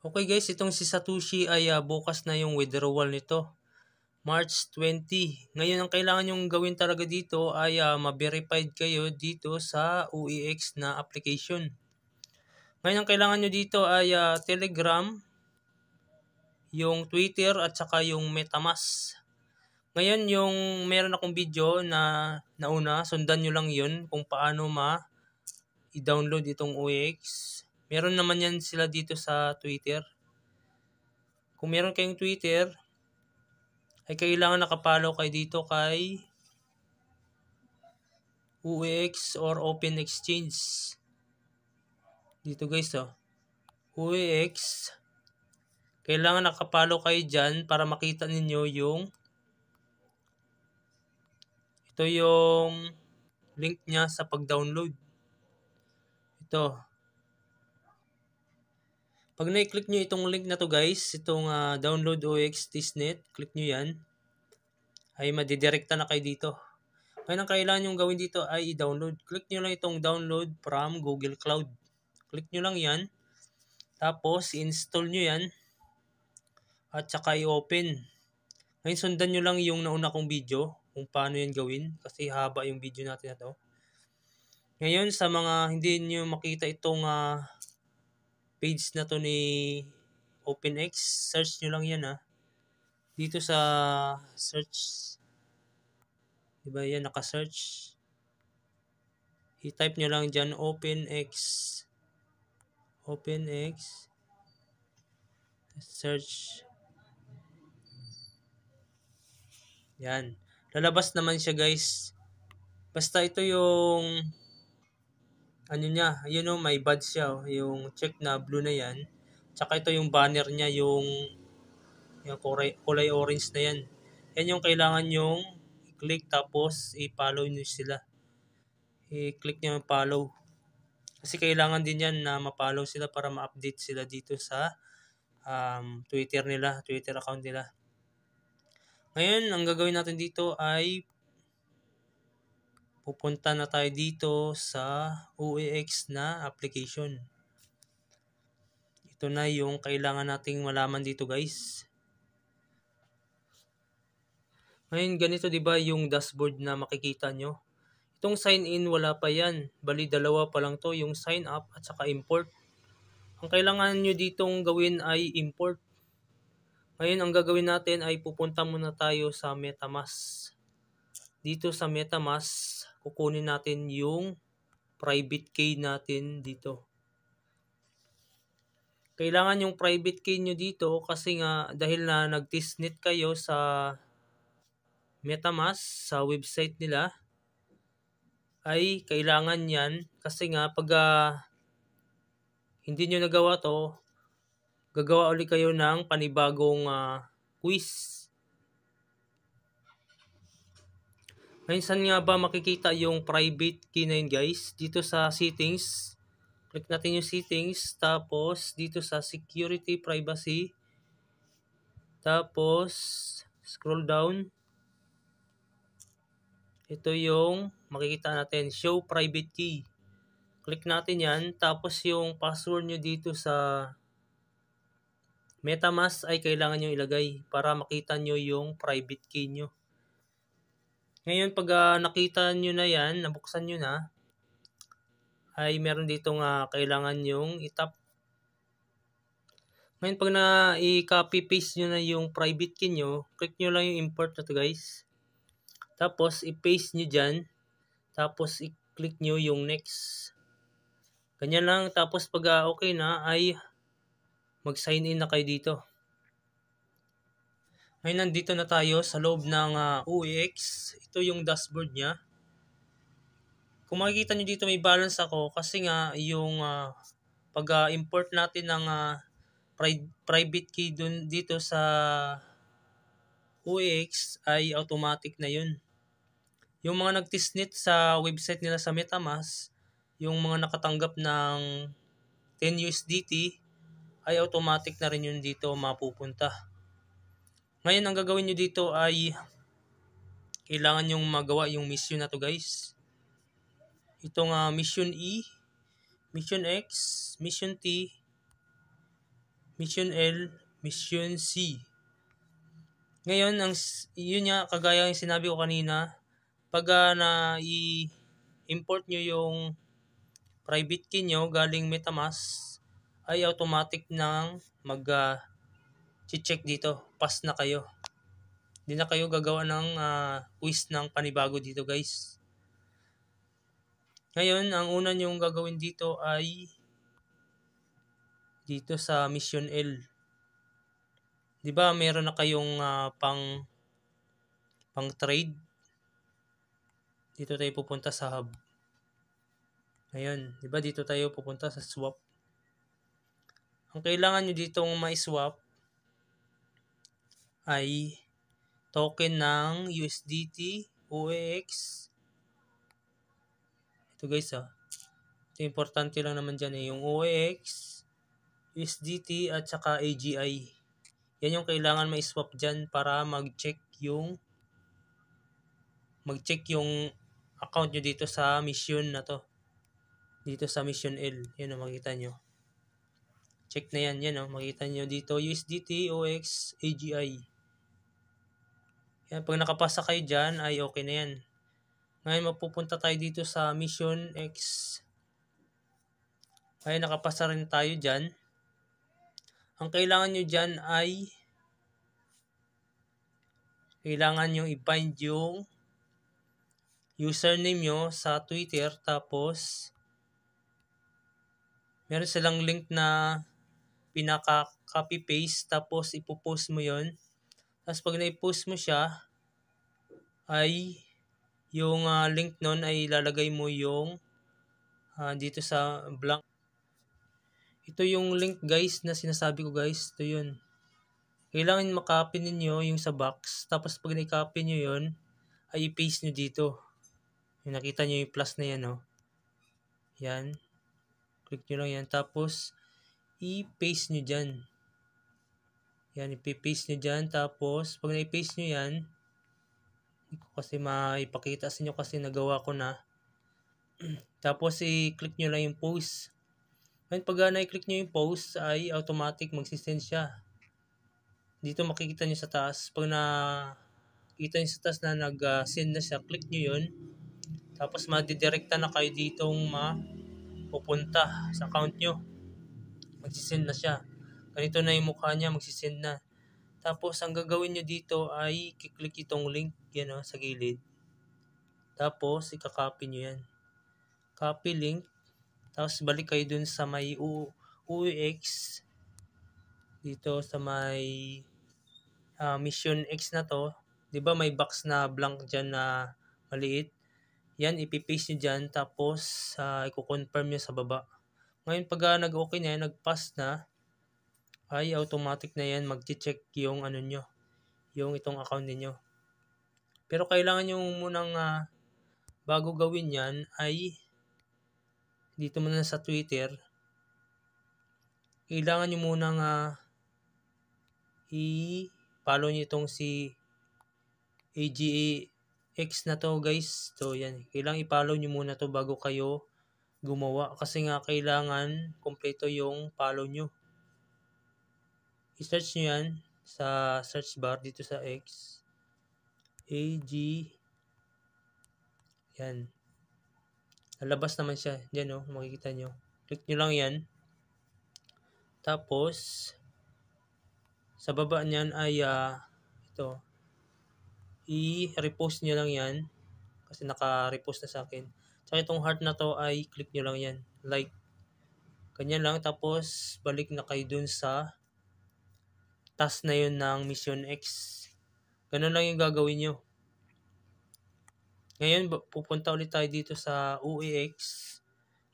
Okay guys, itong si Satoshi ay bukas na yung withdrawal nito. March 20. Ngayon ang kailangan yung gawin talaga dito ay ma-verified kayo dito sa OEX na application. Ngayon ang kailangan nyo dito ay Telegram, yung Twitter at saka yung MetaMask. Ngayon yung meron akong video na nauna, sundan nyo lang yun kung paano i-download itong OEX. Meron naman yan sila dito sa Twitter. Kung meron kayong Twitter, ay kailangan nakapollow kayo dito kay OEX or Open Exchange. Dito guys, OEX. Kailangan nakapollow kayo dyan para makita ninyo ito yung link niya sa pag-download. Ito. Pag na-click nyo itong link na to guys, itong download OEX testnet, click nyo yan, ay madidirekta na kayo dito. Ngayon ang kailangan yung gawin dito ay i-download. Click nyo lang itong download from Google Cloud. Click nyo lang yan. Tapos i-install nyo yan. At saka i-open. Ngayon sundan nyo lang yung nauna kong video kung paano yan gawin. Kasi haba yung video natin na to. Ngayon sa mga hindi nyo makita itong page na to ni OpenX, search nyo lang yan dito sa search. Diba yan, naka-search. I-type nyo lang dyan, OpenX. OpenX. Search. Yan. Lalabas naman siya guys. Basta ito yung ano niya, yun may badge siya. Yung check na blue na yan. Tsaka ito yung banner niya, yung kulay orange na yan. Yan yung kailangan yung i-click tapos i-follow nyo sila. I-click nyo yung follow. Kasi kailangan din yan na ma-follow sila para ma-update sila dito sa Twitter nila, Twitter account nila. Ngayon, ang gagawin natin dito ay pupunta na tayo dito sa OEX na application. Ito na yung kailangan nating malaman dito guys. Ngayon ganito 'di ba yung dashboard na makikita nyo. Itong sign in wala pa yan. Bali dalawa pa lang to, yung sign up at saka import. Ang kailangan nyo ditong gawin ay import. Ngayon ang gagawin natin ay pupunta muna tayo sa MetaMask. Dito sa MetaMask, kukunin natin yung private key natin dito. Kailangan yung private key nyo dito kasi nga dahil na nag-testnet kayo sa MetaMask sa website nila, ay kailangan yan kasi nga pag hindi nyo nagawa to, gagawa ulit kayo ng panibagong quiz. Ngayon saan nga ba makikita yung private key na yun guys? Dito sa settings, click natin yung settings, tapos dito sa security privacy, tapos scroll down. Ito yung makikita natin, show private key. Click natin yan, tapos yung password nyo dito sa MetaMask ay kailangan nyo ilagay para makita nyo yung private key nyo. Ngayon pag nakita nyo na yan, nabuksan nyo na, ay meron dito kailangan yung itap. Ngayon pag i-copy paste nyo na yung private key nyo, click nyo lang yung import na to guys. Tapos i-paste nyo dyan, tapos i-click nyo yung next. Ganyan lang, tapos pag okay na ay mag-sign in na kayo dito. Ngayon nandito na tayo sa loob ng OEX. Ito yung dashboard niya. Kung makikita nyo dito may balance ako kasi nga yung pag-import natin ng private key dito sa OEX ay automatic na yun. Yung mga nag-testnet sa website nila sa MetaMask, yung mga nakatanggap ng 10 USDT ay automatic na rin yun dito mapupunta. Ngayon ang gagawin nyo dito ay kailangan yung magawa yung mission na to guys. Itong mission E, mission X, mission T, Mission L, Mission C. Ngayon, yun nga, kagaya yung sinabi ko kanina, pag na-import nyo yung private key nyo galing MetaMask, ay automatic nang check dito. Pass na kayo. Hindi na kayo gagawa ng quiz ng panibago dito, guys. Ngayon, ang una nyong gagawin dito ay dito sa Mission L. 'Di ba meron na kayong pang trade? Dito tayo pupunta sa hub. Ayun, 'di ba dito tayo pupunta sa swap. Ang kailangan nyo ditong ma-swap ay token ng USDT, OAX. Ito guys Ito importante lang naman dyan yung OAX, USDT at saka AGI. Yan yung kailangan ma-swap dyan para mag-check yung account nyo dito sa mission na to. Dito sa Mission L. Yan makikita nyo. Check na yan. Yan makikita nyo dito. USDT, OX, AGI. Yan. Pag nakapasa kayo dyan, ay okay na yan. Ngayon, mapupunta tayo dito sa Mission X. Ay, nakapasa rin tayo dyan. Ang kailangan nyo dyan ay kailangan nyo i-bind yung username nyo sa Twitter. Tapos, meron silang link na pinaka-copy-paste. Tapos, ipopost mo yon. Tapos, pag na-post mo siya, ay yung link nun ay ilalagay mo yung dito sa blank. Ito yung link guys na sinasabi ko guys. Ito yun. Kailangan makopy ninyo yung sa box. Tapos pag na-copy nyo yun, ay i-paste nyo dito. Yung nakita nyo yung plus na yan. Yan. Click nyo lang yan. Tapos i-paste nyo dyan. Yan. I-paste nyo dyan. Tapos pag na-paste nyo yan, hindi ko kasi maipakita sa inyo kasi nagawa ko na. Tapos i-click nyo lang yung post. Ngayon pag na-click nyo yung post ay automatic magsisend siya. Dito makikita nyo sa taas. Pag nakita nyo sa taas na nag-send na siya, click nyo yun. Tapos madidirekta na kayo ditong mapupunta sa account nyo. Magsisend na siya. Ganito na yung mukha niya, magsisend na. Tapos ang gagawin nyo dito ay kiklik itong link yan sa gilid. Tapos ikakopy nyo yan. Copy link. Tapos balik kayo dun sa may UX. Dito sa may Mission X na to. 'Di ba may box na blank dyan na maliit? Yan, ipipaste nyo dyan. Tapos i-confirm nyo sa baba. Ngayon pag nag-okay na yan, nag-pass na, ay automatic na yan mag-check yung nyo. Yung itong account niyo. Pero kailangan nyo munang bago gawin yan ay dito muna sa Twitter. Kailangan nyo munang i-follow nyo itong si AGX na to guys. So yan. Kailangan i-follow nyo muna to bago kayo gumawa. Kasi nga kailangan kompleto yung follow nyo. I-search nyo yan sa search bar dito sa X. AG. Yan. Lalabas naman siya. Yan makikita nyo. Click nyo lang yan. Tapos sa baba niyan ay ito. I-repost nyo lang yan. Kasi naka-repost na sa akin. Tsaka itong heart na to ay click nyo lang yan. Like. Ganyan lang. Tapos balik na kayo dun sa task na yun ng Mission X. Ganun lang yung gagawin nyo. Ngayon, pupunta ulit tayo dito sa UEX.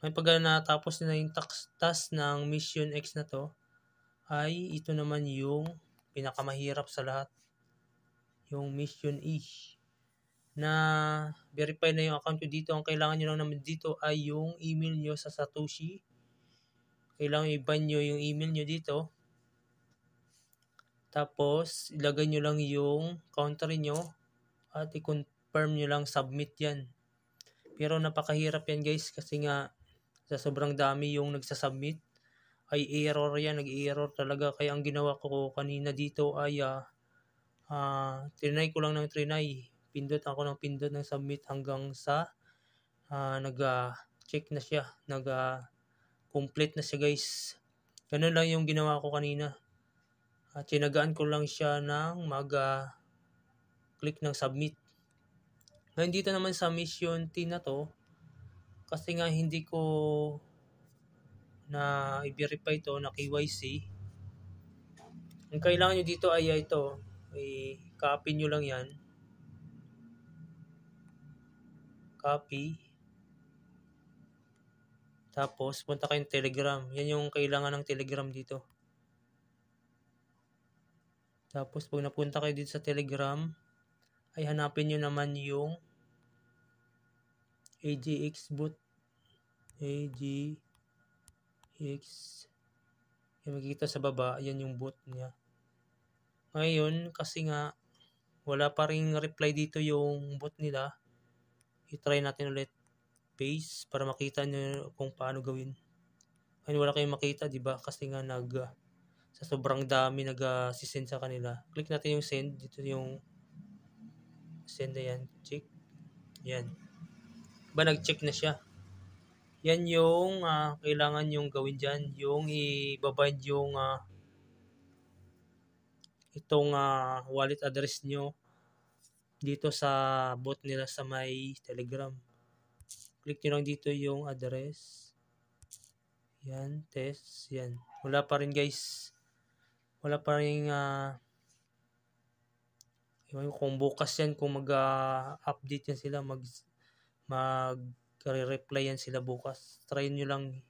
Ngayon, pag natapos na yung task ng Mission X na to, ay ito naman yung pinakamahirap sa lahat. Yung Mission E. Na verify na yung account nyo dito. Ang kailangan nyo lang naman dito ay yung email nyo sa Satoshi. Kailangan i-bind nyo yung email nyo dito. Tapos, ilagay nyo lang yung country nyo at i-confirm nyo lang submit yan. Pero napakahirap yan guys kasi nga sa sobrang dami yung nagsasubmit ay error yan, nag-error talaga. Kaya ang ginawa ko kanina dito ay trinay ko lang ng trinay. Pindot ako ng pindot ng submit hanggang sa nag-check na siya, nag-complete na siya guys. Ganun lang yung ginawa ko kanina. Tinagaan ko lang siya ng mag-click ng submit. Ngayon dito naman sa mission T na to, kasi nga hindi ko na i-verify to na KYC. Ang kailangan nyo dito ay ito, i-copy nyo lang yan. Copy. Tapos punta kayong Telegram. Yan yung kailangan ng Telegram dito. Tapos pag napunta kayo dito sa Telegram, ay hanapin nyo naman yung AGX bot. AGX. Yung makikita sa baba, yan yung bot niya. Ngayon, kasi nga wala pa ring reply dito yung bot nila, i-try natin ulit. Paste para makita nyo kung paano gawin. Ngayon wala kayong makita, di ba? Kasi nga sa sobrang dami nag-send sa kanila. Click natin yung send. Dito yung send na yan. Check. Yan. Ba nag-check na siya. Yan yung kailangan yung gawin dyan. Yung i-bind yung itong wallet address nyo dito sa bot nila sa may Telegram. Click nyo lang dito yung address. Yan. Test. Yan. Wala pa rin guys. Wala pa rin kung bukas yan, kung mag-update yan sila, mag-reply yan sila bukas. Try nyo lang.